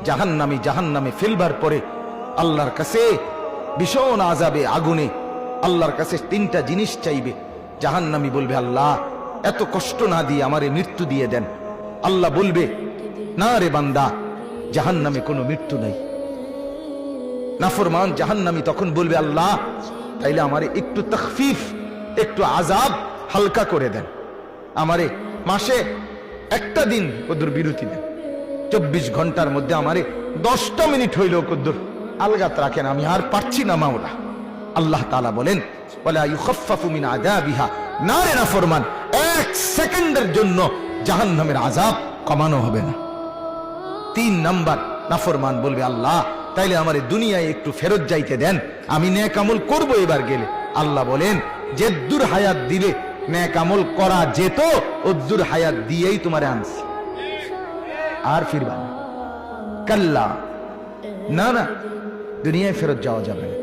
জাহান্নামে ফেলবার পরে আল্লাহর কাছে ভীষণ আযাবে আগুনে আল্লাহর কাছে তিনটা জিনিস চাইবে। জাহান্নামী বলবে, আল্লাহ এত কষ্ট না দিয়ে আমারে মৃত্যু দিয়ে দেন। আল্লাহ বলবে, না রে বান্দা, জাহান্নামে কোনো মৃত্যু নাই। নাফরমান জাহান্নামী তখন বলবে, আল্লাহ তাইলে আমারে একটু তাখফিফ, একটু আযাব হালকা করে দেন, আমারে মাসে একটা দিন কদ্দুর বিরতি দেন, 24 ঘন্টার মধ্যে আমারে 10টা মিনিট হইলেও কদ্দুর আলগাত রাখেন, আমি আর পারছি না মাওলা। আল্লাহ তাআলা বলেন, ওয়ালা ইউখাফফাফু মিন আযাবিহা, না রে নাফরমান, 1 সেকেন্ডের জন্য জাহান্নামের আযাব কমানো হবে না। 3 নাম্বার নাফরমান বলবে, আল্লাহ তাইলে আমারে দুনিয়ায় একটু ফেরত যাইতে দেন, আমি নেক আমল করব এবার গেলে। আল্লাহ বলেন, যেদ্দুর হায়াত দিবে, নেক আমল করা যেত ওদ্দুর হায়াত দিয়েই তোমারে আনছি, আর ফিরবা না। কাল্লা, না না, দুনিয়ায় ফেরত যাওয়া যাবে না।